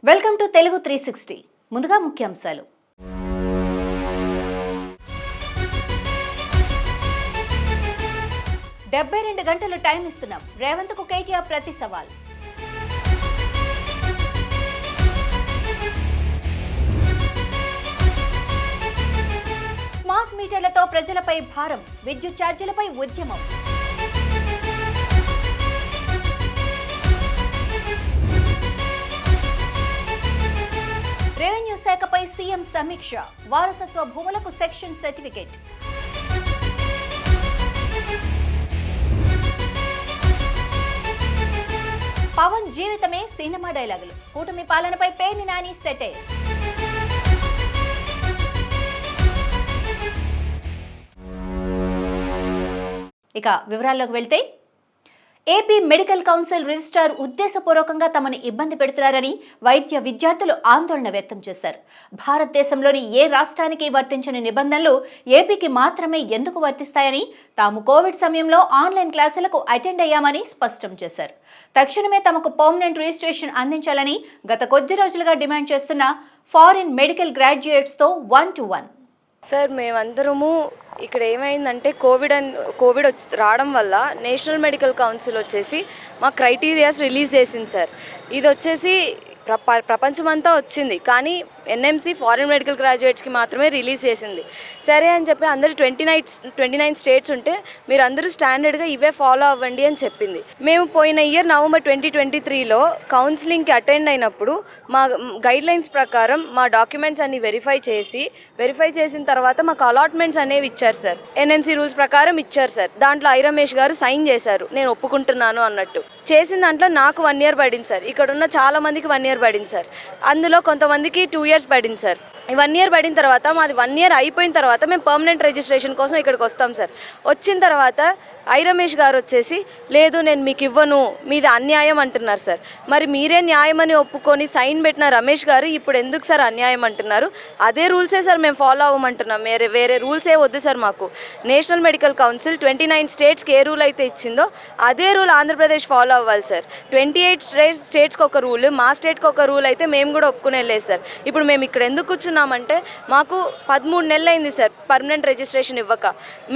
Welcome to Telugu 360. ముందుగా ముఖ్యాంశాలు. 72 గంటలు టైం ఇస్తున్నాం. రేవంత్కు కేటీఆర్ ప్రతి సవాల్. స్మార్ట్ మీటర్లతో ప్రజలపై భారం. విద్యుత్ ఛార్జీలపై ఉద్యమం. రెవెన్యూ శాఖపై సీఎం సమీక్ష. వారసత్వ భూములకు సెక్షన్ సర్టిఫికేట్. పవన్ జీవితమే సినిమా డైలాగులు. కూటమి పాలనపై పేర్ని నాని సెటైర్. ఇక వివరాల్లోకి వెళ్తే, ఏపీ మెడికల్ కౌన్సిల్ రిజిస్ట్రార్ ఉద్దేశపూర్వకంగా తమను ఇబ్బంది పెడుతున్నారని వైద్య విద్యార్థులు ఆందోళన వ్యక్తం చేశారు. భారతదేశంలోని ఏ రాష్ట్రానికి వర్తించని నిబంధనలు ఏపీకి మాత్రమే ఎందుకు వర్తిస్తాయని, తాము కోవిడ్ సమయంలో ఆన్లైన్ క్లాసులకు అటెండ్ అయ్యామని స్పష్టం చేశారు. తక్షణమే తమకు పర్మనెంట్ రిజిస్ట్రేషన్ అందించాలని గత కొద్ది రోజులుగా డిమాండ్ చేస్తున్న ఫారిన్ మెడికల్ గ్రాడ్యుయేట్స్తో 1-to-1. సార్, మేమందరము ఇక్కడ ఏమైందంటే కోవిడ్ రావడం వల్ల నేషనల్ మెడికల్ కౌన్సిల్ వచ్చేసి మా క్రైటీరియాస్ రిలీజ్ చేసింది సార్. ఇది వచ్చేసి ప్రపంచమంతా వచ్చింది, కానీ ఎన్ఎంసీ ఫారిన్ మెడికల్ గ్రాడ్యుయేట్స్కి మాత్రమే రిలీజ్ చేసింది. సరే అని చెప్పి అందరూ 29 స్టేట్స్ ఉంటే మీరు అందరూ స్టాండర్డ్గా ఇవే ఫాలో అవ్వండి అని చెప్పింది. మేము పోయిన ఇయర్ నవంబర్ 2023లో కౌన్సిలింగ్కి అటెండ్ అయినప్పుడు మా గైడ్లైన్స్ ప్రకారం మా డాక్యుమెంట్స్ అన్ని వెరిఫై చేసిన తర్వాత మాకు అలాట్మెంట్స్ అనేవి ఇచ్చారు సార్. ఎన్ఎంసీ రూల్స్ ప్రకారం ఇచ్చారు సార్. దాంట్లో ఐ రమేష్ గారు సైన్ చేశారు, నేను ఒప్పుకుంటున్నాను అన్నట్టు. చేసిన దాంట్లో నాకు 1 year పడింది సార్. ఇక్కడ ఉన్న చాలా మందికి 1 year పడింది సార్. అందులో కొంతమందికి 2 years పడింది సార్. ఈ 1 year పడిన తర్వాత మాది 1 year అయిపోయిన తర్వాత మేము పర్మనెంట్ రిజిస్ట్రేషన్ కోసం ఇక్కడికి వస్తాం సార్. వచ్చిన తర్వాత ఐ రమేష్ గారు వచ్చేసి, లేదు నేను మీకు ఇవ్వను, మీది అన్యాయం అంటున్నారు సార్. మరి మీరే న్యాయం అని ఒప్పుకొని సైన్ పెట్టిన రమేష్ గారు ఇప్పుడు ఎందుకు సార్ అన్యాయం అంటున్నారు? అదే రూల్సే సార్ మేము ఫాలో అవ్వమంటున్నాం, వేరే రూల్సే వద్దు సార్ మాకు. నేషనల్ మెడికల్ కౌన్సిల్ 29 స్టేట్స్కి ఏ రూల్ అయితే ఇచ్చిందో అదే రూల్ ఆంధ్రప్రదేశ్ ఫాలో అవ్వాలి సార్. 28 స్టేట్స్కి ఒక రూల్, మా స్టేట్కి ఒక రూల్ అయితే మేము కూడా ఒప్పుకునేలేదు సార్. ఇప్పుడు మేము ఇక్కడ ఎందుకు కూర్చున్నామంటే మాకు 13 నెలలు అయింది సార్ పర్మనెంట్ రిజిస్ట్రేషన్ ఇవ్వక.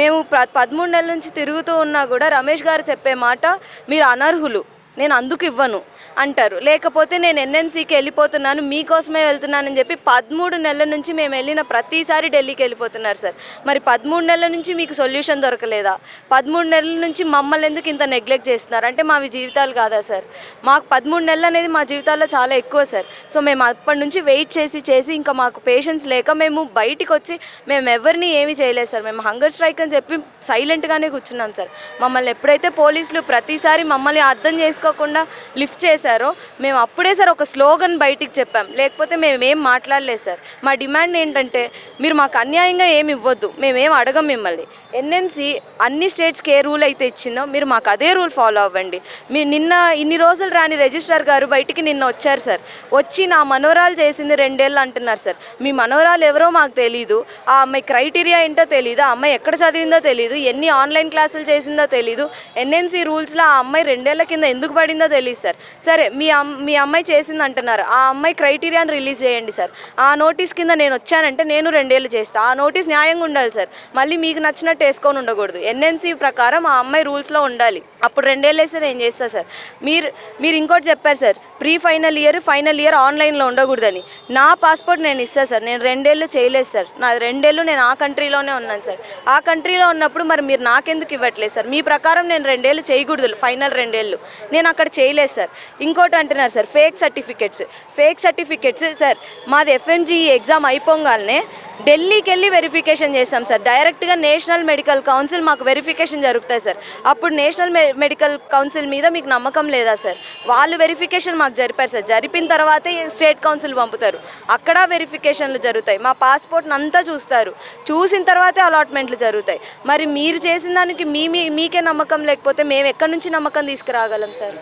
మేము 13 నెలల నుంచి తిరుగుతూ ఉన్నా కూడా రమేష్ గారు చెప్పే మాట, మీరు అనర్హులు, నేను అందుకు ఇవ్వను అంటారు. లేకపోతే నేను ఎన్ఎంసీకి వెళ్ళిపోతున్నాను, మీకోసమే వెళ్తున్నానని చెప్పి 13 నెలల నుంచి మేము వెళ్ళిన ప్రతిసారి ఢిల్లీకి వెళ్ళిపోతున్నారు సార్. మరి 13 నెలల నుంచి మీకు సొల్యూషన్ దొరకలేదా? 13 నెలల నుంచి మమ్మల్ని ఎందుకు ఇంత నెగ్లెక్ట్ చేస్తున్నారు? అంటే మావి జీవితాలు కాదా సార్? మాకు 13 నెలలు అనేది మా జీవితాల్లో చాలా ఎక్కువ సార్. సో మేము అప్పటి నుంచి వెయిట్ చేసి ఇంకా మాకు పేషెన్స్ లేక మేము బయటికి వచ్చి మేము ఎవరిని ఏమీ చేయలేదు సార్. మేము హంగర్ స్ట్రైక్ అని చెప్పి సైలెంట్గానే కూర్చున్నాం సార్. మమ్మల్ని ఎప్పుడైతే పోలీసులు ప్రతిసారి మమ్మల్ని అర్థం చేసుకోకుండా లిఫ్ట్ చేశారో మేము అప్పుడే సార్ ఒక స్లోగన్ బయటికి చెప్పాం, లేకపోతే మేమేం మాట్లాడలేదు సార్. మా డిమాండ్ ఏంటంటే, మీరు మాకు అన్యాయంగా ఏమి ఇవ్వద్దు, మేమేం అడగం మిమ్మల్ని. ఎన్ఎంసీ అన్ని స్టేట్స్కి ఏ రూల్ అయితే ఇచ్చిందో మీరు మాకు అదే రూల్ ఫాలో అవ్వండి. మీరు నిన్న ఇన్ని రోజులు రాని రిజిస్ట్రార్ గారు బయటికి నిన్న వచ్చారు సార్. వచ్చి నా మనవరాలు చేసింది 2 ఏళ్ళు అంటున్నారు సార్. మీ మనవరాలు ఎవరో మాకు తెలీదు, ఆ అమ్మాయి క్రైటీరియా ఏంటో తెలీదు, ఆ అమ్మాయి ఎక్కడ చదివిందో తెలీదు, ఎన్ని ఆన్లైన్ క్లాసులు చేసిందో తెలీదు, ఎన్ఎంసీ రూల్స్లో ఆ అమ్మాయి 2 ఏళ్ల కింద ఎందుకు పడిందో తెలియదు సార్. సరే, మీ అమ్మాయి చేసింది అంటున్నారు, ఆ అమ్మాయి క్రైటీరియాని రిలీజ్ చేయండి సార్. ఆ నోటీస్ కింద నేను వచ్చానంటే నేను 2 ఏళ్ళు చేస్తాను. ఆ నోటీస్ న్యాయంగా ఉండాలి సార్. మళ్ళీ మీకు నచ్చినట్టు వేసుకొని ఉండకూడదు. ఎన్ఎంసీ ప్రకారం ఆ అమ్మాయి రూల్స్లో ఉండాలి. అప్పుడు 2 ఏళ్ళు వేస్తే నేను చేస్తాను సార్. మీరు ఇంకోటి చెప్పారు సార్, ఫైనల్ ఇయర్ ఆన్లైన్లో ఉండకూడదని. నా పాస్పోర్ట్ నేను ఇస్తాను సార్. నేను 2 ఏళ్ళు చేయలేదు సార్. నా 2 ఏళ్ళు నేను ఆ కంట్రీలోనే ఉన్నాను సార్. ఆ కంట్రీలో ఉన్నప్పుడు మరి మీరు నాకెందుకు ఇవ్వట్లేదు సార్? మీ ప్రకారం నేను 2 ఏళ్ళు చేయకూడదు, ఫైనల్ 2 ఏళ్ళు నేను అక్కడ చేయలేదు సార్. ఇంకోటి అంటున్నారు సార్, ఫేక్ సర్టిఫికెట్స్ సార్. మాది ఎఫ్ఎంజీ ఎగ్జామ్ అయిపోగానే ఢిల్లీకి వెళ్ళి వెరిఫికేషన్ చేస్తాం సార్. డైరెక్ట్గా నేషనల్ మెడికల్ కౌన్సిల్ మాకు వెరిఫికేషన్ జరుగుతాయి సార్. అప్పుడు నేషనల్ మెడికల్ కౌన్సిల్ మీద మీకు నమ్మకం లేదా సార్? వాళ్ళు వెరిఫికేషన్ మాకు జరిపారు సార్. జరిపిన తర్వాతే స్టేట్ కౌన్సిల్ పంపుతారు, అక్కడ వెరిఫికేషన్లు జరుగుతాయి. మా పాస్పోర్ట్ని అంతా చూస్తారు, చూసిన తర్వాతే అలాట్మెంట్లు జరుగుతాయి. మరి మీరు చేసిన దానికి మీకే నమ్మకం లేకపోతే మేము ఎక్కడి నుంచి నమ్మకం తీసుకురాగలం sir? Sir.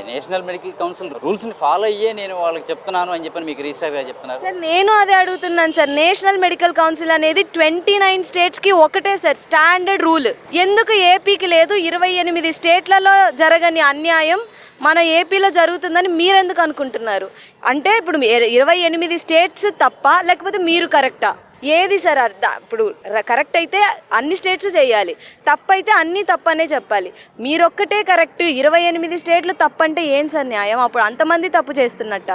National medical council రూల్స్ని ఫాలో అయ్యే నేను వాళ్ళకి చెప్తున్నాను అని చెప్పని మీకు రిజిస్టర్ గారు చెప్తున్నారు. సార్ నేను అదే అడుగుతున్నాను సార్. నేషనల్ మెడికల్ కౌన్సిల్ అనేది 29 స్టేట్స్కి ఒకటే సార్ స్టాండర్డ్ రూల్. ఎందుకు ఏపీకి లేదు? 28 స్టేట్లలో జరగని అన్యాయం మన ఏపీలో జరుగుతుందని మీరెందుకు అనుకుంటున్నారు? అంటే ఇప్పుడు 28 స్టేట్స్ తప్ప లేకపోతే మీరు కరెక్టా? ఏది సార్ ఇప్పుడు కరెక్ట్ అయితే అన్ని స్టేట్స్ చేయాలి, తప్పైతే అన్నీ తప్పనే చెప్పాలి. మీరొక్కటే కరెక్ట్, 28 స్టేట్లు తప్పంటే ఏం సార్ న్యాయం? అప్పుడు అంతమంది తప్పు చేస్తున్నట్ట?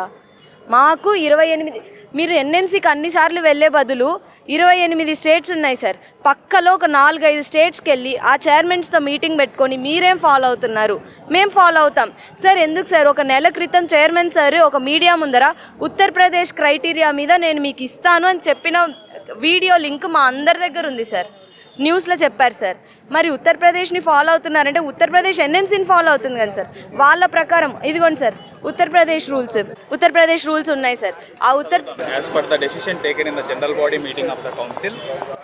మాకు 28, మీరు ఎన్ఎంసీకి అన్నిసార్లు వెళ్ళే బదులు 28 స్టేట్స్ ఉన్నాయి సార్. పక్కలో ఒక 4-5 స్టేట్స్కి వెళ్ళి ఆ చైర్మన్స్తో మీటింగ్ పెట్టుకొని మీరేం ఫాలో అవుతున్నారు, మేము ఫాలో అవుతాం సార్. ఎందుకు సార్? ఒక నెల క్రితం చైర్మన్ సార్ ఒక మీడియా ముందర ఉత్తరప్రదేశ్ క్రైటీరియా మీద నేను మీకు ఇస్తాను అని చెప్పిన వీడియో లింక్ మా అందరి దగ్గర ఉంది సార్. న్యూస్లో చెప్పారు సార్. మరి ఉత్తరప్రదేశ్ని ఫాలో అవుతున్నారంటే ఉత్తరప్రదేశ్ ఎన్ఎంసీని ఫాలో అవుతుంది కదా సార్. వాళ్ళ ప్రకారం ఇదిగోండి సార్ ఉత్తరప్రదేశ్ రూల్స్ ఉన్నాయి సార్. ఆ As per the decision taken in the general body meeting of the council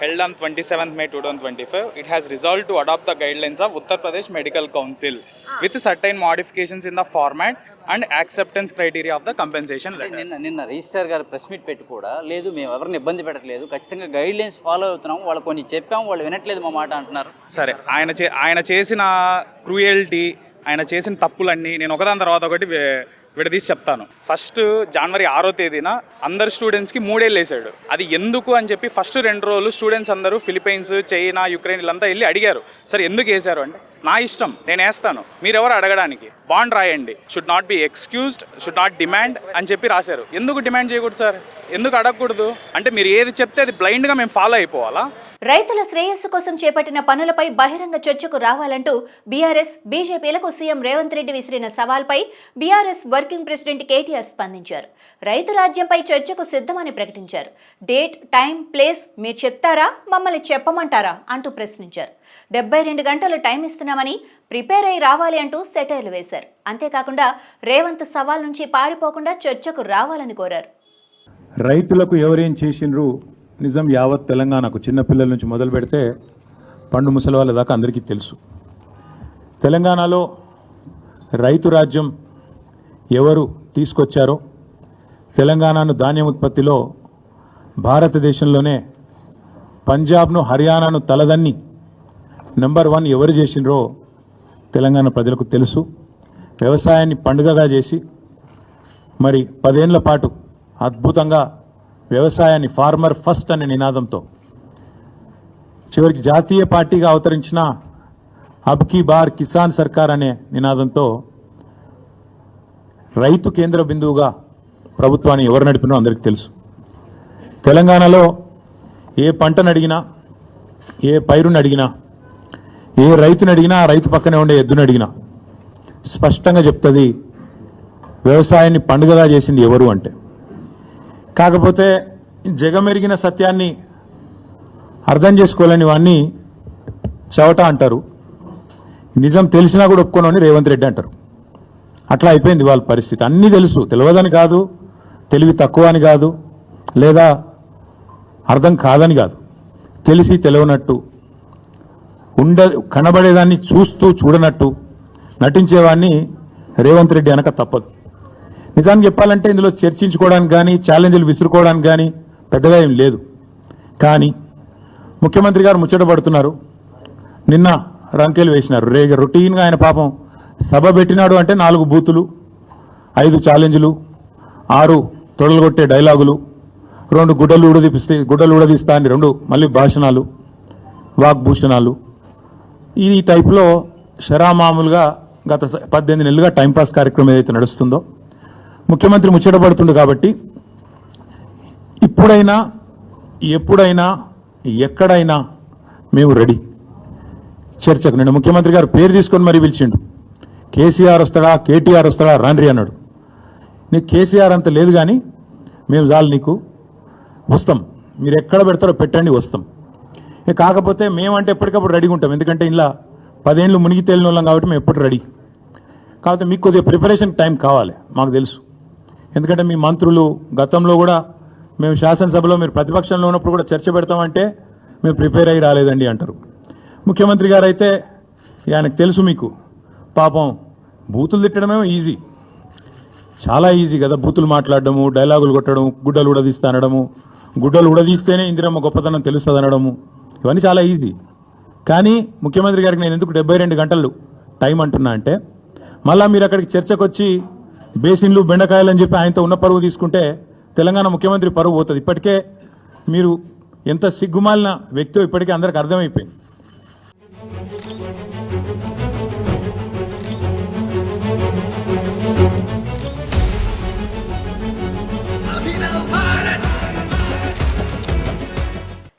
held on 27th May 2025, it has resolved to adopt the guidelines of Uttar Pradesh Medical Council with certain modifications in the format and acceptance criteria of the compensation letter. నిన్న register గారు press meet పెట్టి కూడా లేదు మేము ఎవరిని ఇబ్బంది పెట్టట్లేదు, ఖచ్చితంగా గైడ్ లైన్స్ ఫాలో అవుతున్నాం, వాళ్ళు కొన్ని చెప్పాము వాళ్ళు వినట్లేదు మా మాట అంటున్నారు. సరే, ఆయన చేసిన క్రూయల్టీ, ఆయన చేసిన తప్పులన్నీ నేను ఒకదాని తర్వాత ఒకటి విడదీసి చెప్తాను. ఫస్ట్ జనవరి 6వ తేదీన అందరు స్టూడెంట్స్కి 3 ఏళ్ళు వేసాడు. అది ఎందుకు అని చెప్పి ఫస్ట్ 2 రోజులు స్టూడెంట్స్ అందరూ ఫిలిప్పైన్స్, చైనా, యుక్రెయిన్ వీళ్ళంతా వెళ్ళి అడిగారు, సరే ఎందుకు వేశారు అంటే నా ఇష్టం నేను వేస్తాను, మీరెవరు అడగడానికి, బాండ్ రాయండి, should not be excused, should not demand అని చెప్పి రాశారు. ఎందుకు డిమాండ్ చేయకూడదు సార్? ఎందుకు అడగకూడదు? అంటే మీరు ఏది చెప్తే అది బ్లైండ్గా మేము ఫాలో అయిపోవాలా? రైతుల శ్రేయస్సు కోసం చేపట్టిన పనులపై బహిరంగ చర్చకు రావాలంటూ బీఆర్ఎస్, బీజేపీలకు సీఎం రేవంత్ రెడ్డి విసిరిన సవాల్పై బీఆర్ఎస్ వర్కింగ్ ప్రెసిడెంట్ కేటీఆర్ స్పందించారు. రైతు రాజ్యంపై చర్చకు సిద్ధమని ప్రకటించారు. డేట్, టైం, ప్లేస్ మీరు చెప్తారా, మమ్మల్ని చెప్పమంటారా అంటూ ప్రశ్నించారు. 72 గంటలు టైం ఇస్తున్నామని ప్రిపేర్ అయి రావాలి అంటూ సెటైర్లు వేశారు. అంతేకాకుండా రేవంత్ సవాల్ నుంచి పారిపోకుండా చర్చకు రావాలని కోరారు. రైతులకు ఎవరేం చేసిండ్రు నిజం యావత్ తెలంగాణకు, చిన్నపిల్లల నుంచి మొదలు పెడితే పండు ముసలి వాళ్ళ దాకా అందరికీ తెలుసు. తెలంగాణలో రైతు రాజ్యం ఎవరు తీసుకొచ్చారో, తెలంగాణను ధాన్యం ఉత్పత్తిలో భారతదేశంలోనే పంజాబ్ను, హర్యానాను తలదన్ని నెంబర్ 1 ఎవరు చేసినరో తెలంగాణ ప్రజలకు తెలుసు. వ్యవసాయాన్ని పండుగగా చేసి మరి 10 ఏళ్ల పాటు అద్భుతంగా వ్యవసాయాన్ని ఫార్మర్ ఫస్ట్ అనే నినాదంతో చివరికి జాతీయ పార్టీగా అవతరించిన అబ్ కీ బార్ కిసాన్ సర్కార్ అనే నినాదంతో రైతు కేంద్ర బిందువుగా ప్రభుత్వాన్ని ఎవరు నడిపినో అందరికీ తెలుసు. తెలంగాణలో ఏ పంటను అడిగినా, ఏ పైరుని అడిగినా, ఏ రైతుని అడిగినా, ఆ రైతు పక్కనే ఉండే ఎద్దుని అడిగినా స్పష్టంగా చెప్తుంది వ్యవసాయాన్ని పండుగగా చేసింది ఎవరు అంటే. కాకపోతే జగమెరిగిన సత్యాన్ని అర్థం చేసుకోలేని వాడిని చవట అంటారు, నిజం తెలిసినా కూడా ఒప్పుకోనని రేవంత్ రెడ్డి అంటారు. అట్లా అయిపోయింది వాళ్ళ పరిస్థితి. అన్నీ తెలుసు, తెలియదని కాదు, తెలివి తక్కువ అని కాదు, లేదా అర్థం కాదని కాదు, తెలిసి తెలియనట్టు కనబడేదాన్ని చూస్తూ చూడనట్టు నటించేవాడిని రేవంత్ రెడ్డి అనక తప్పదు. నిజానికి చెప్పాలంటే ఇందులో చర్చించుకోవడానికి కానీ, ఛాలెంజ్లు విసురుకోవడానికి కానీ పెద్దగా ఏం లేదు. కానీ ముఖ్యమంత్రి గారు ముచ్చట పడుతున్నారు, నిన్న రంకెలు వేసినారు. రొటీన్గా ఆయన పాపం సభ పెట్టినాడు అంటే 4 బూతులు, 5 ఛాలెంజ్లు, 6 తొడలుగొట్టే డైలాగులు, 2 గుడ్డలు ఊడదీస్తా అని 2 మళ్ళీ భాషణాలు, వాగ్భూషణాలు. ఈ టైప్లో షరామామూలుగా గత 18 నెలలుగా టైంపాస్ కార్యక్రమం ఏదైతే నడుస్తుందో ముఖ్యమంత్రి ముచ్చట పడుతుండు. కాబట్టి ఇప్పుడైనా, ఎప్పుడైనా, ఎక్కడైనా మేము రెడీ చర్చకు. నేను ముఖ్యమంత్రి గారు పేరు తీసుకొని మరీ పిలిచిండు. కేసీఆర్ వస్తాడా, కేటీఆర్ వస్తాడా, రాండ్రి అన్నాడు. నీకు కేసీఆర్ అంత లేదు కానీ మేము చాలు నీకు, వస్తాం, మీరు ఎక్కడ పెడతారో పెట్టండి, వస్తాం. కాకపోతే మేమంటే ఎప్పటికప్పుడు రెడీగా ఉంటాం, ఎందుకంటే ఇలా 10 ఏళ్ళు మునిగి తేలిన వాళ్ళం కాబట్టి మేము ఎప్పుడు రెడీ. కాకపోతే మీకు కొద్దిగా ప్రిపరేషన్ టైం కావాలి, మాకు తెలుసు. ఎందుకంటే మీ మంత్రులు గతంలో కూడా మేము శాసనసభలో మీరు ప్రతిపక్షంలో ఉన్నప్పుడు కూడా చర్చ పెడతామంటే మేము ప్రిపేర్ అయ్యి రాలేదండి అంటారు. ముఖ్యమంత్రి గారు అయితే ఆయనకు తెలుసు మీకు పాపం బూతులు తిట్టడమేమో ఈజీ, చాలా ఈజీ కదా. బూతులు మాట్లాడడము, డైలాగులు కొట్టడం, గుడ్డలు ఉడదీస్తా అనడము, గుడ్డలు ఉడదీస్తేనే ఇందిరమ్మ గొప్పతనం తెలుస్తుంది అనడము, ఇవన్నీ చాలా ఈజీ. కానీ ముఖ్యమంత్రి గారికి నేను ఎందుకు 72 గంటలు టైం అంటున్నా అంటే, మళ్ళీ మీరు అక్కడికి చర్చకు వచ్చి బేసిన్లు బెండకాయలు అని చెప్పి ఆయనతో ఉన్న పరువు తీసుకుంటే తెలంగాణ ముఖ్యమంత్రి పరువు పోతుంది. ఇప్పటికే మీరు ఎంత సిగ్గుమాలిన వ్యక్తో ఇప్పటికే అందరికి అర్థమైపోయింది.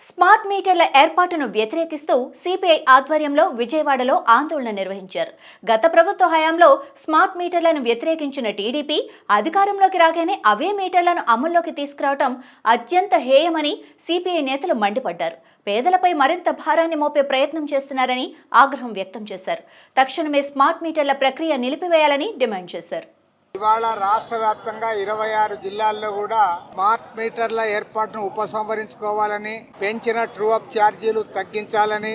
స్మార్ట్ మీటర్ల ఏర్పాటును వ్యతిరేకిస్తూ సిపిఐ ఆధ్వర్యంలో విజయవాడలో ఆందోళన నిర్వహించారు. గత ప్రభుత్వ హయాంలో స్మార్ట్ మీటర్లను వ్యతిరేకించిన టీడీపీ అధికారంలోకి రాగానే అవే మీటర్లను అమల్లోకి తీసుకురావడం అత్యంత హేయమని సిపిఐ నేతలు మండిపడ్డారు. పేదలపై మరింత భారాన్ని మోపే ప్రయత్నం చేస్తున్నారని ఆగ్రహం వ్యక్తం చేశారు. తక్షణమే స్మార్ట్ మీటర్ల ప్రక్రియ నిలిపివేయాలని డిమాండ్ చేశారు. ఇవాళ రాష్ట్ర వ్యాప్తంగా 26 జిల్లాల్లో కూడా స్మార్ట్ మీటర్ల ఏర్పాటును ఉపసంహరించుకోవాలని, పెంచిన ట్రూ అప్ ఛార్జీలు తగ్గించాలని,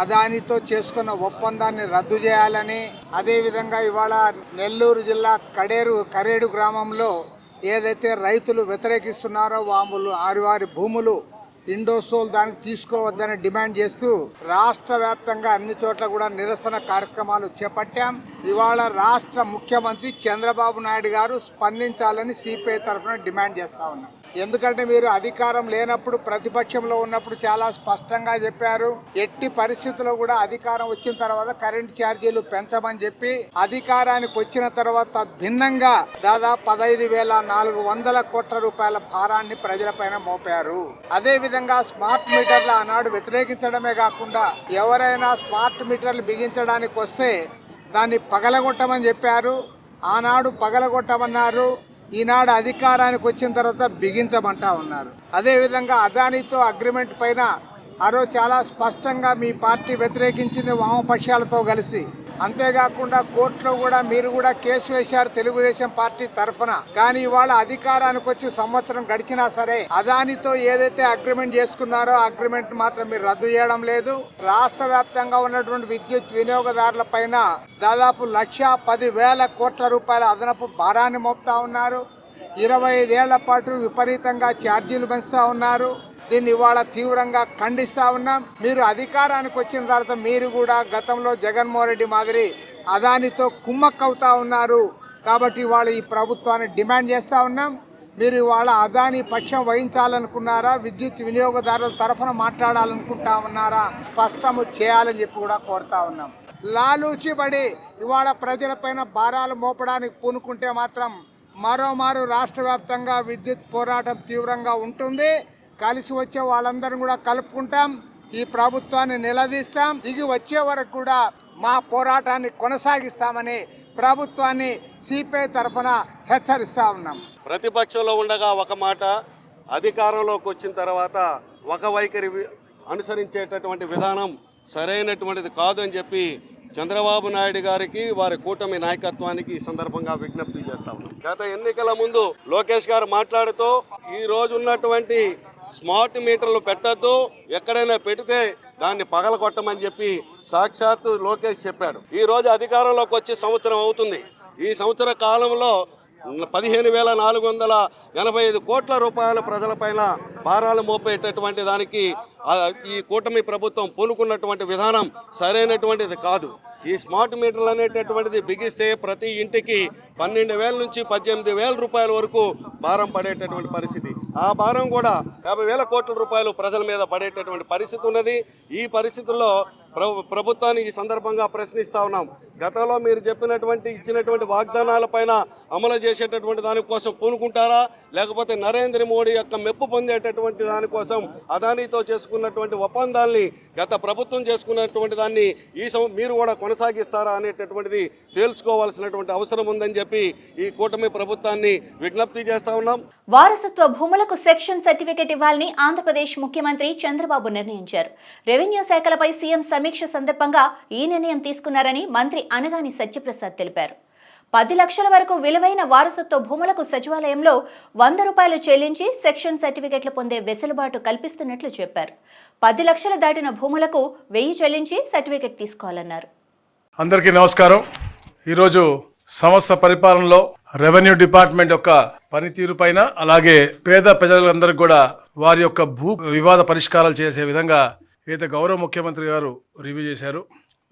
అదానితో చేసుకున్న ఒప్పందాన్ని రద్దు చేయాలని, అదేవిధంగా ఇవాళ నెల్లూరు జిల్లా కరేడు గ్రామంలో ఏదైతే రైతులు వ్యతిరేకిస్తున్నారో వారి భూములు ఇండోసోల్ దానికి తీసుకోవద్దని డిమాండ్ చేస్తూ రాష్ట్ర వ్యాప్తంగా అన్ని చోట్ల కూడా నిరసన కార్యక్రమాలు చేపట్టాం. ఇవాళ రాష్ట్ర ముఖ్యమంత్రి చంద్రబాబు నాయుడు గారు స్పందించాలని సిపిఐ తరఫున డిమాండ్ చేస్తా ఉన్నాం. ఎందుకంటే మీరు అధికారం లేనప్పుడు, ప్రతిపక్షంలో ఉన్నప్పుడు చాలా స్పష్టంగా చెప్పారు, ఎట్టి పరిస్థితుల్లో కూడా అధికారం వచ్చిన తర్వాత కరెంట్ ఛార్జీలు పెంచమని చెప్పి, అధికారానికి వచ్చిన తర్వాత భిన్నంగా దాదాపు 15,400 కోట్ల రూపాయల భారాన్ని ప్రజలపైన మోపారు. అదేవిధంగా స్మార్ట్ మీటర్లు ఆనాడు వ్యతిరేకించడమే కాకుండా ఎవరైనా స్మార్ట్ మీటర్లు బిగించడానికి వస్తే దాన్ని పగలగొట్టమని చెప్పారు. ఆనాడు పగలగొట్టమన్నారు, ఈనాడు అధికారానికి వచ్చిన తర్వాత బిగించమంటా ఉన్నారు. అదేవిధంగా అదానితో అగ్రిమెంట్ పైన చాలా స్పష్టంగా మీ పార్టీ వ్యతిరేకించింది వామపక్షాలతో కలిసి. అంతేకాకుండా కోర్టులో కూడా మీరు కూడా కేసు వేశారు తెలుగుదేశం పార్టీ తరఫున. కానీ ఇవాళ అధికారానికి వచ్చి సంవత్సరం గడిచినా సరే అదానితో ఏదైతే అగ్రిమెంట్ చేసుకున్నారో అగ్రిమెంట్ మాత్రం మీరు రద్దు చేయడం లేదు. రాష్ట్ర వ్యాప్తంగా ఉన్నటువంటి విద్యుత్ వినియోగదారుల పైన దాదాపు 1,10,000 కోట్ల రూపాయల అదనపు భారాన్ని మోపుతా ఉన్నారు. 25 ఏళ్ల పాటు విపరీతంగా ఛార్జీలు పెంచుతా ఉన్నారు. దీన్ని ఇవాళ తీవ్రంగా ఖండిస్తా ఉన్నాం. మీరు అధికారానికి వచ్చిన తర్వాత మీరు కూడా గతంలో జగన్మోహన్ రెడ్డి మాదిరి అదానితో కుమ్మక్కవుతా ఉన్నారు. కాబట్టి ఇవాళ ఈ ప్రభుత్వాన్ని డిమాండ్ చేస్తూ ఉన్నాం. మీరు ఇవాళ అదాని పక్షం వహించాలనుకున్నారా, విద్యుత్ వినియోగదారుల తరఫున మాట్లాడాలనుకుంటా ఉన్నారా, స్పష్టము చేయాలని చెప్పి కూడా కోరుతా ఉన్నాం. లాలూచిబడి ఇవాళ ప్రజలపైన భారాలు మోపడానికి పూనుకుంటే మాత్రం మరోమారు రాష్ట్ర వ్యాప్తంగా విద్యుత్ పోరాటం తీవ్రంగా ఉంటుంది. కలిసి వచ్చే వాళ్ళందరం కూడా కలుపుకుంటాం, ఈ ప్రభుత్వాన్ని నిలదీస్తాం, దిగి వచ్చే వరకు కూడా మా పోరాటాన్ని కొనసాగిస్తామని ప్రభుత్వాన్ని సిపిఐ తరఫున హెచ్చరిస్తా ఉన్నాం. ప్రతిపక్షంలో ఉండగా ఒక మాట, అధికారంలోకి వచ్చిన తర్వాత ఒక వైఖరి అనుసరించేటటువంటి విధానం సరైనటువంటిది కాదు అని చెప్పి చంద్రబాబు నాయుడు గారికి, వారి కూటమి నాయకత్వానికి ఈ సందర్భంగా విజ్ఞప్తి చేస్తా ఉన్నాం. గత ఎన్నికల ముందు లోకేష్ గారు మాట్లాడుతూ ఈ రోజు ఉన్నటువంటి స్మార్ట్ మీటర్లు పెట్టద్దు, ఎక్కడైనా పెడితే దాన్ని పగలగొట్టమని చెప్పి సాక్షాత్తు లోకేష్ చెప్పాడు. ఈ రోజు అధికారంలోకి వచ్చి సంవత్సరం అవుతుంది. ఈ సంవత్సర కాలంలో 15,485 కోట్ల రూపాయల ప్రజలపైన భారాలు మోపేటటువంటి దానికి ఈ కూటమి ప్రభుత్వం పూనుకున్నటువంటి విధానం సరైనటువంటిది కాదు. ఈ స్మార్ట్ మీటర్లు అనేటటువంటిది బిగిస్తే ప్రతి ఇంటికి 12,000 నుంచి 18,000 రూపాయల వరకు భారం పడేటటువంటి పరిస్థితి. ఆ భారం కూడా 50,000 కోట్ల రూపాయలు ప్రజల మీద పడేటటువంటి పరిస్థితి ఉన్నది. ఈ పరిస్థితుల్లో ప్రభుత్వాన్ని ఈ సందర్భంగా ప్రశ్నిస్తా ఉన్నాం. గతంలో మీరు ఇచ్చినటువంటి వాగ్దానాలపైన అమలు చేసేటటువంటి దానికోసం పూనుకుంటారా, లేకపోతే నరేంద్ర మోడీ యొక్క మెప్పు పొందేటటువంటి దానికోసం అదానితో చేసుకున్నటువంటి ఒప్పందాల్ని, గత ప్రభుత్వం చేసుకున్నటువంటి దాన్ని మీరు కూడా కొనసాగిస్తారా అనేటటువంటిది తేల్చుకోవాల్సినటువంటి అవసరం ఉందని చెప్పి ఈ కూటమి ప్రభుత్వాన్ని విజ్ఞప్తి చేస్తా ఉన్నాం. వారసత్వ భూములకు సెక్షన్ సర్టిఫికేట్ ఇవ్వాలని ఆంధ్రప్రదేశ్ ముఖ్యమంత్రి చంద్రబాబు నిర్ణయించారు. రెవెన్యూ శాఖలపై సీఎం సమీక్ష సందర్భంగా ఈ నిర్ణయం తీసుకున్నారని మంత్రి అనగాని సత్యప్రసాద్ తెలిపారు. 10 లక్షల వరకు విలువైన వారసత్వ భూములకు సచివాలయంలో 100 రూపాయలు చెల్లించి సెక్షన్ సర్టిఫికెట్లు పొందే వెసులుబాటు కల్పిస్తున్నట్లు చెప్పారు. 10 లక్షలు దాటిన భూములకు 1000 చెల్లించి సర్టిఫికెట్ తీసుకోవాలన్నారు. అందరికీ నమస్కారం. ఈరోజు సంస్థ పరిపాలనలో రెవెన్యూ డిపార్ట్మెంట్ యొక్క పనితీరు పైన అలాగే పేద ప్రజలందరికీ కూడా వారి యొక్క భూ వివాద పరిష్కారాలు చేసే విధంగా ఏదైతే గౌరవ ముఖ్యమంత్రి గారు రివ్యూ చేశారు,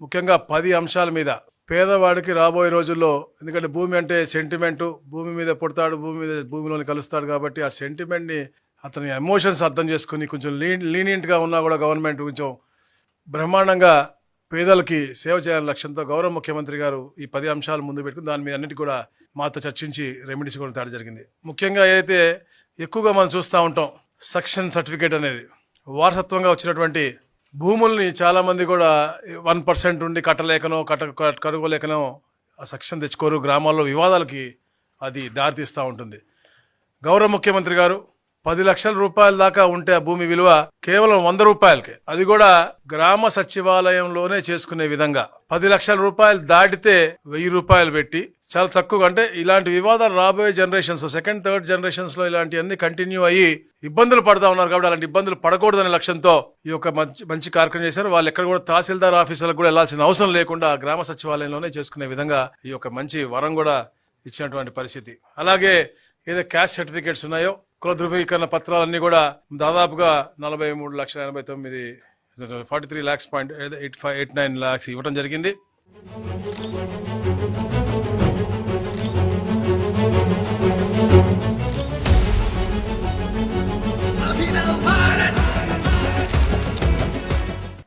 ముఖ్యంగా 10 అంశాల మీద పేదవాడికి రాబోయే రోజుల్లో, ఎందుకంటే భూమి అంటే సెంటిమెంటు, భూమి మీద పుడతాడు, భూమిలోని కలుస్తాడు కాబట్టి ఆ సెంటిమెంట్ని అతని ఎమోషన్స్ అర్థం చేసుకుని కొంచెం లీనియంట్గా ఉన్నా కూడా గవర్నమెంట్ కొంచెం బ్రహ్మాండంగా పేదలకి సేవ చేయాలని లక్ష్యంతో గౌరవ ముఖ్యమంత్రి గారు ఈ 10 అంశాలు ముందు పెట్టుకుని దాని మీద అన్నిటి కూడా మాతో చర్చించి రెమెడీస్ కూడా తేడం జరిగింది. ముఖ్యంగా ఏదైతే ఎక్కువగా మనం చూస్తూ ఉంటాం సక్షన్ సర్టిఫికేట్ అనేది వారసత్వంగా వచ్చినటువంటి భూముల్ని చాలామంది కూడా 1% ఉండి కట్టుకోలేకనో ఆ సక్షన్ తెచ్చుకోరు, గ్రామాల్లో వివాదాలకి అది దారితీస్తూ ఉంటుంది. గౌరవ ముఖ్యమంత్రి గారు 10 లక్షల రూపాయల దాకా ఉంటే ఆ భూమి విలువ కేవలం 100 రూపాయలకే, అది కూడా గ్రామ సచివాలయంలోనే చేసుకునే విధంగా 10 లక్షల రూపాయలు దాటితే 1000 రూపాయలు పెట్టి చాలా తక్కువ, అంటే ఇలాంటి వివాదాలు రాబోయే జనరేషన్స్, సెకండ్ థర్డ్ జనరేషన్స్ లో ఇలాంటివన్నీ కంటిన్యూ అయ్యి ఇబ్బందులు పడతా ఉన్నారు కాబట్టి అలాంటి ఇబ్బందులు పడకూడదనే లక్ష్యంతో ఈ యొక్క మంచి కార్యక్రమం చేశారు. వాళ్ళు ఎక్కడ కూడా తహసీల్దార్ ఆఫీసులకు కూడా వెళ్లాల్సిన అవసరం లేకుండా గ్రామ సచివాలయంలోనే చేసుకునే విధంగా ఈ యొక్క మంచి వరం కూడా ఇచ్చినటువంటి పరిస్థితి. అలాగే ఏదో క్యాస్ట్ సర్టిఫికేట్స్ ఉన్నాయో కుల ధృవీకరణ పత్రాలన్నీ కూడా దాదాపుగా 43,89,43 lakhs ఇవ్వడం జరిగింది.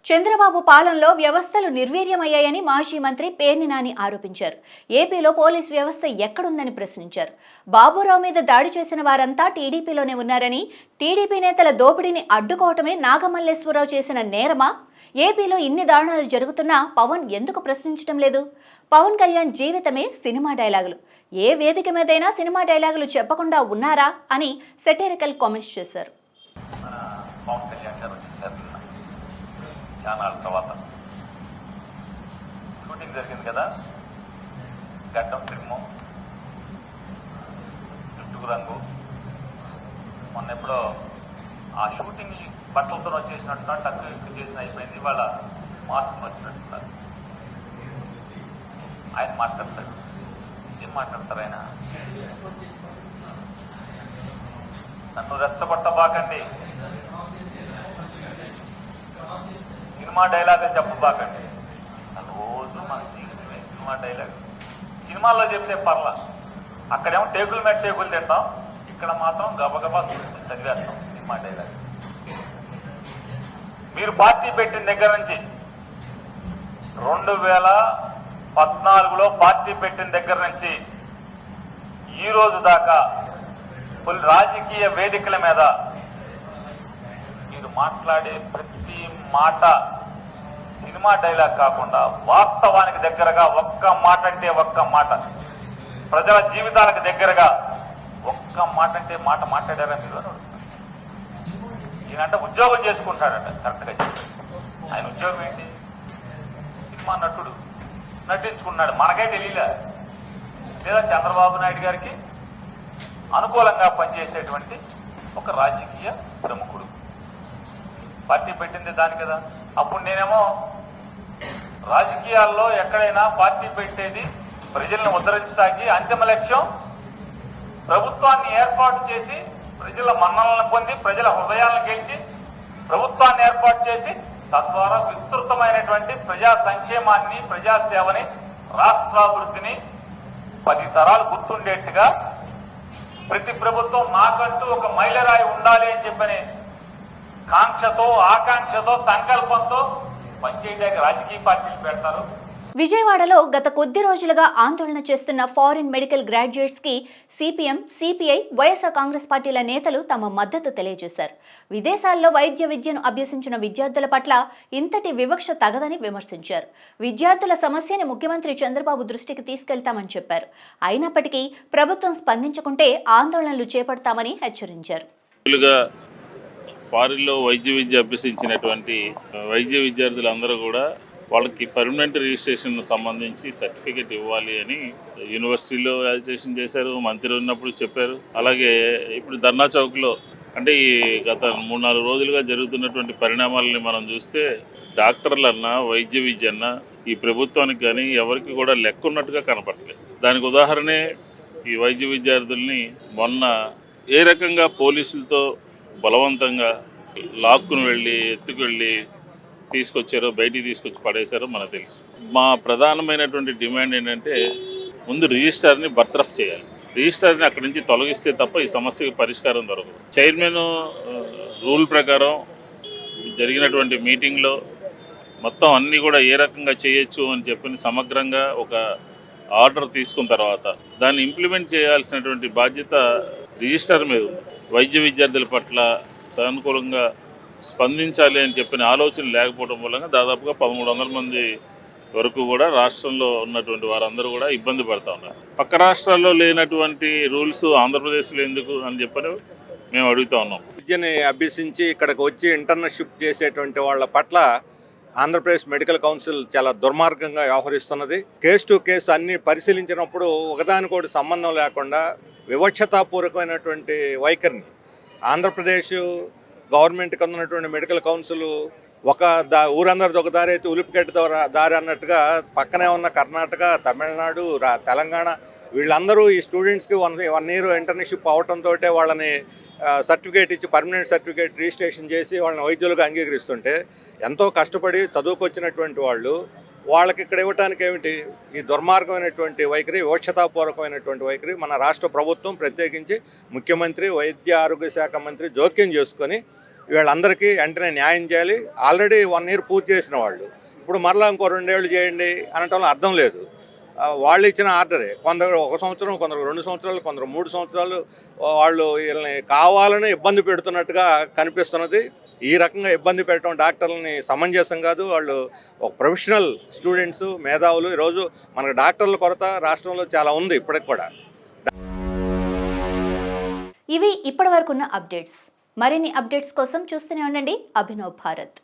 చంద్రబాబు పాలనలో వ్యవస్థలు నిర్వీర్యమయ్యాయని మాజీ మంత్రి పేర్ని నాని ఆరోపించారు. ఏపీలో పోలీస్ వ్యవస్థ ఎక్కడుందని ప్రశ్నించారు. బాబురావు మీద దాడి చేసిన వారంతా టీడీపీలోనే ఉన్నారని, టీడీపీ నేతల దోపిడీని అడ్డుకోవటమే నాగమల్లేశ్వరరావు చేసిన నేరమా? ఏపీలో ఇన్ని దారుణాలు జరుగుతున్నా పవన్ ఎందుకు ప్రశ్నించడం లేదు? పవన్ కళ్యాణ్ జీవితమే సినిమా డైలాగులు, ఏ వేదిక మీదైనా సినిమా డైలాగులు చెప్పకుండా ఉన్నారా అని సెటైరికల్ కామెంట్స్ చేశారు. చాలా తర్వాత షూటింగ్ జరిగింది కదా, గడ్డం ఫిల్ము, జుట్టుకు రంగు, మొన్న ఎప్పుడో ఆ షూటింగ్ బట్టలతో వచ్చేసినట్టున్నా టక్కు ఎక్కువ చేసిన అయిపోయింది, వాళ్ళ మార్చుకుని వచ్చినట్టున్నారు. ఆయన మాట్లాడతారు, ఏం మాట్లాడతారు ఆయన? నన్ను రెచ్చగొట్టబాకండి, సినిమా డైలాగ్ చెప్పబాకండి. రోజు మన జీవితమే సినిమా డైలాగ్. సినిమాల్లో చెప్తే పర్లా, అక్కడేమో టేకుల మీద టేకులు తింటాం, ఇక్కడ మాత్రం గబగబా చదివేస్తాం సినిమా డైలాగ్. మీరు పార్టీ పెట్టిన దగ్గర నుంచి 2014లో పార్టీ పెట్టిన దగ్గర నుంచి ఈ రోజు దాకా కొన్ని రాజకీయ వేదికల మీద మీరు మాట్లాడే ప్రతి మాట సినిమా డైలాగ్ కాకుండా వాస్తవానికి దగ్గరగా ఒక్క మాట అంటే ఒక్క మాట, ప్రజల జీవితాలకు దగ్గరగా ఒక్క మాట అంటే మాట మాట్లాడారా మీరు? ఈయనంటే ఉద్యోగం చేసుకుంటాడట, కరెక్ట్గా చెప్పాడు. ఆయన ఉద్యోగం ఏంటి? సినిమా నటుడు, నటించుకున్నాడు, మనకే తెలియలే. లేదా చంద్రబాబు నాయుడు గారికి అనుకూలంగా పనిచేసేటువంటి ఒక రాజకీయ ప్రముఖుడు. పార్టీ పెట్టింది దాని కదా. అప్పుడు నేనేమో రాజకీయాల్లో ఎక్కడైనా పార్టీ పెట్టేది ప్రజలను ఉద్ధరించడానికి, అంతిమ లక్ష్యం ప్రభుత్వాన్ని ఏర్పాటు చేసి ప్రజల మన్ననలను పొంది ప్రజల హృదయాలను గెలిచి ప్రభుత్వాన్ని ఏర్పాటు చేసి తద్వారా విస్తృతమైనటువంటి ప్రజా సంక్షేమాన్ని, ప్రజాసేవని, రాష్ట్రాభివృద్ధిని 10 తరాలు గుర్తుండేట్టుగా ప్రతి ప్రభుత్వం నాకంటూ ఒక మైలురాయి ఉండాలి అని చెప్పని కాంక్షతో, ఆకాంక్షతో, సంకల్పంతో పనిచేయడానికి రాజకీయ పార్టీలు పెడతారు. విజయవాడలో గత కొద్ది రోజులుగా ఆందోళన చేస్తున్న ఫారిన్ మెడికల్ గ్రాడ్యుయేట్స్ కి సిపిఎం, సిపిఐ, వైఎస్ఆర్ కాంగ్రెస్ పార్టీల నేతలు తమ మద్దతు తెలియజేశారు. విదేశాల్లో వైద్య విద్యను అభ్యసించిన విద్యార్థుల పట్ల ఇంతటి వివక్ష తగదని విమర్శించారు. విద్యార్థుల సమస్యని ముఖ్యమంత్రి చంద్రబాబు దృష్టికి తీసుకెళ్తామని చెప్పారు. అయినప్పటికీ ప్రభుత్వం స్పందించకుంటే ఆందోళనలు చేపడతామని హెచ్చరించారు. ఫారిన్లో వైద్య విద్య అభ్యసించినటువంటి వైద్య విద్యార్థులందరూ కూడా వాళ్ళకి పర్మనెంట్ రిజిస్ట్రేషన్ సంబంధించి సర్టిఫికేట్ ఇవ్వాలి అని యూనివర్సిటీలో యాజిటేషన్ చేశారు, మంత్రి ఉన్నప్పుడు చెప్పారు. అలాగే ఇప్పుడు ధర్నా చౌక్లో అంటే ఈ గత 3-4 రోజులుగా జరుగుతున్నటువంటి పరిణామాలని మనం చూస్తే డాక్టర్లన్నా, వైద్య విద్య అన్నా ఈ ప్రభుత్వానికి కానీ ఎవరికి కూడా లెక్క ఉన్నట్టుగా కనపడలేదు. దానికి ఉదాహరణే ఈ వైద్య విద్యార్థుల్ని మొన్న ఏ రకంగా పోలీసులతో బలవంతంగా లాక్కుని వెళ్ళి ఎత్తుకు వెళ్ళి తీసుకొచ్చారో, బయటికి తీసుకొచ్చి పడేశారో మనకు తెలుసు. మా ప్రధానమైనటువంటి డిమాండ్ ఏంటంటే ముందు రిజిస్ట్రార్ని బర్తరఫ్ చేయాలి. రిజిస్ట్రార్ని అక్కడి నుంచి తొలగిస్తే తప్ప ఈ సమస్యకి పరిష్కారం దొరకదు. చైర్మన్ రూల్ ప్రకారం జరిగినటువంటి మీటింగ్లో మొత్తం అన్నీ కూడా ఏ రకంగా చేయొచ్చు అని చెప్పి సమగ్రంగా ఒక ఆర్డర్ తీసుకున్న తర్వాత దాన్ని ఇంప్లిమెంట్ చేయాల్సినటువంటి బాధ్యత రిజిస్ట్రార్ మీద ఉంది. వైద్య విద్యార్థుల పట్ల సానుకూలంగా స్పందించాలి అని చెప్పిన ఆలోచన లేకపోవడం మూలంగా దాదాపుగా 1300 మంది వరకు కూడా రాష్ట్రంలో ఉన్నటువంటి వారందరూ కూడా ఇబ్బంది పడుతూ ఉన్నారు. పక్క రాష్ట్రాల్లో లేనటువంటి రూల్స్ ఆంధ్రప్రదేశ్లో ఎందుకు అని చెప్పని మేము అడుగుతూ ఉన్నాం. విద్యని అభ్యసించి ఇక్కడికి వచ్చి ఇంటర్న్షిప్ చేసేటువంటి వాళ్ళ పట్ల ఆంధ్రప్రదేశ్ మెడికల్ కౌన్సిల్ చాలా దుర్మార్గంగా వ్యవహరిస్తున్నది. కేసు టు కేసు అన్ని పరిశీలించినప్పుడు ఒకదానికోటి సంబంధం లేకుండా వివక్షతాపూర్వకమైనటువంటి వైఖరిని ఆంధ్రప్రదేశ్ గవర్నమెంట్కి ఉన్నటువంటి మెడికల్ కౌన్సిల్ ఊరందరిది ఒక దారి అయితే ఉలిపిగడ్డ దారి అన్నట్టుగా పక్కనే ఉన్న కర్ణాటక, తమిళనాడు, తెలంగాణ వీళ్ళందరూ ఈ స్టూడెంట్స్కి 1 year ఇంటర్న్షిప్ అవడంతో వాళ్ళని సర్టిఫికేట్ ఇచ్చి పర్మనెంట్ సర్టిఫికేట్ రిజిస్ట్రేషన్ చేసి వాళ్ళని వైద్యులుగా అంగీకరిస్తుంటే ఎంతో కష్టపడి చదువుకొచ్చినటువంటి వాళ్ళకి ఇక్కడ ఇవ్వటానికి ఏమిటి ఈ దుర్మార్గమైనటువంటి వైఖరి, వివక్షతాపూర్వకమైనటువంటి వైఖరి. మన రాష్ట్ర ప్రభుత్వం ప్రత్యేకించి ముఖ్యమంత్రి, వైద్య ఆరోగ్య శాఖ మంత్రి జోక్యం చేసుకొని వీళ్ళందరికీ వెంటనే న్యాయం చేయాలి. ఆల్రెడీ 1 year పూర్తి చేసిన వాళ్ళు ఇప్పుడు మరలా ఇంకో 2 ఏళ్ళు చేయండి అనటంలో అర్థం లేదు. వాళ్ళు ఇచ్చిన ఆర్డరే. కొందరు 1 సంవత్సరం, కొందరు 2 సంవత్సరాలు, కొందరు 3 సంవత్సరాలు వాళ్ళు వీళ్ళని కావాలని ఇబ్బంది పెడుతున్నట్టుగా కనిపిస్తున్నది. ఈ రకంగా ఇబ్బంది పెట్టడం డాక్టర్లని సమంజసం కాదు. వాళ్ళు ఒక ప్రొఫెషనల్ స్టూడెంట్స్, మేధావులు. ఈరోజు మనకు డాక్టర్ల కొరత రాష్ట్రంలో చాలా ఉంది ఇప్పటికి కూడా. ఇవి ఇప్పటివరకున్న అప్డేట్స్. మరిన్ని అప్డేట్స్ కోసం చూస్తూనే ఉండండి అభినవ్ భారత్.